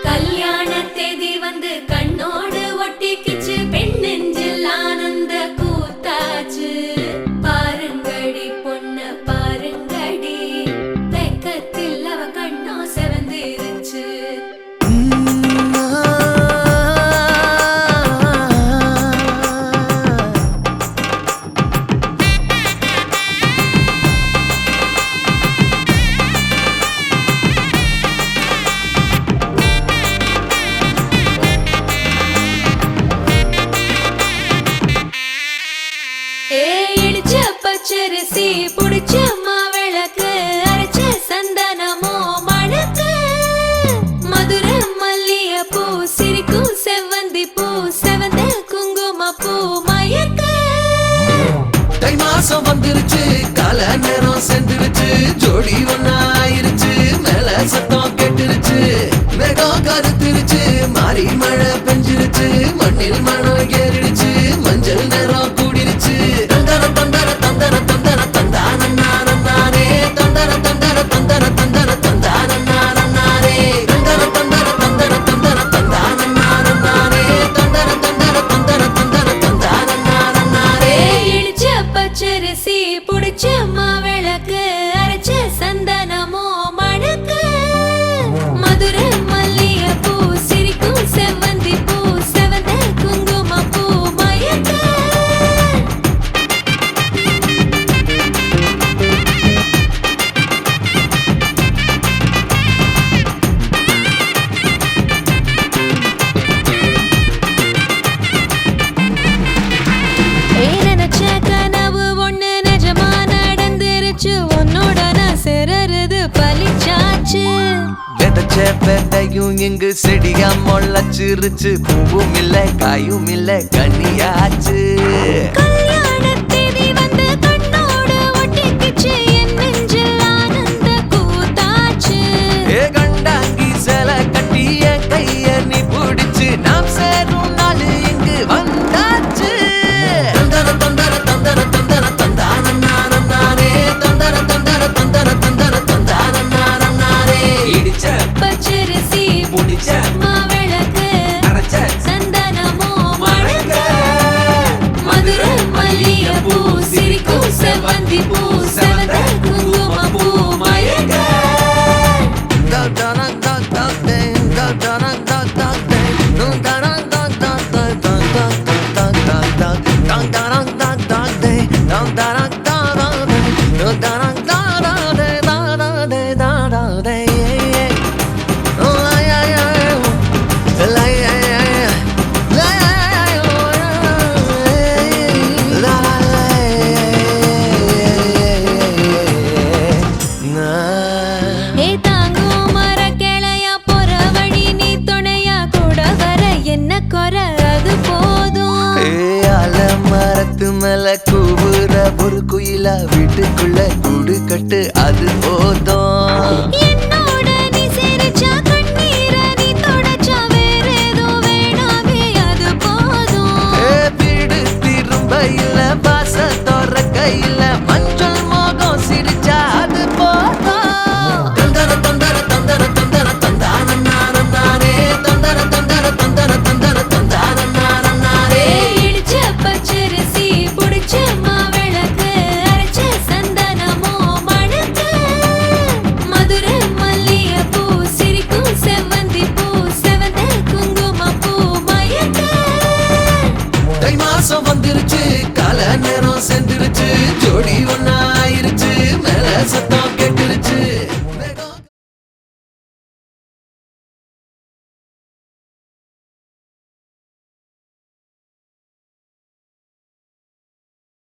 கல்யாண தேதி வந்து கண்ணோடு ஒட்டிக்கிச்சு, பெண் நெஞ்சில் ஆனந்த கூத்தாச்சு. பாருங்கடி பொண்ண பாருங்கடி, வெக்கத்தில் அவ கண்ணோ செவந்திருச்சு. இடிச்ச பச்சரிசி புடிச்ச மாவிளக்கு, அரைச்ச சந்தனமோ மணக்கு. மதுர மல்லிய பூ சிரிக்கும் செவ்வந்தி பூ, செவந்த குங்கும பூ மயக்க. தை மாசம் வந்துருச்சு, கால நேரம் சென்றுருச்சு, ஜோடி ஒன்னாயிருச்சு, மேல சத்தம் கேட்டுருச்சு. மேகம் கருத்துருச்சு, மாறி மழை பெஞ்சிருச்சு, மண்ணில் மனம் ஏறிடுச்சு, மஞ்சள் நேரம் கூடிருச்சு. தந்தர தந்தர தந்தர தந்தர தந்தானே, தந்தர தந்தர தந்தர தந்தர தந்தானே, தந்தர தந்தர தந்தர தந்தர தந்தானே, தந்தர தந்தர தந்தர தந்தர தந்தானே. இடிச்ச பச்சரிசி புடிச்ச மாவிளக்கு, அரைச்ச சந்தனமோ மணக்கு. மதுர மல்லிய பூ சிரிக்கும் செவ்வந்தி பூ, செவந்த குங்கும பூ மயக்க. நினைச்ச கனவு ஒண்ணு நிஜமா நடந்துருச்சு, உன்னோட நான் சிறருது பலிச்சாச்சு. விதைச்ச விதையும் இங்கு செடியா முளைச்சிருச்சு, பூவும் இல்ல காயும் இல்ல கனியாச்சு. கல்யாண தேதி வந்து கண்ணோடு ஒட்டிக்கிச்சு, என் நெஞ்சில் ஆனந்த கூத்தாச்சு. ஏ கண்டாங்கி சில கட்டி என் கைய நீ பிடிச்சு, நாம் சேரும் நாள் இங்கு வந்தாச்சு. தந்தர தந்தர தந்தர தந்தர தந்தானே, தந்தர தந்தர தந்தர தந்தர தந்தானே. இடிச்ச பச்சரிசி புடிச்ச மாவிளக்கு, அரைச்ச சந்தனமோ மணக்க. மதுர மல்லிய பூ சிரிக்கும் செவ்வந்தி பூ, செவந்த குங்கும பூ மயக்க. ஏ தாங்கும் மர கிளையா போற வழி, நீ துணையா கூட வர என்ன குறை அது போதும். மரத்து மேல கூவுற ஒரு குயிலா, வீட்டுக்குள்ள கூடு கட்டு அது போதும்.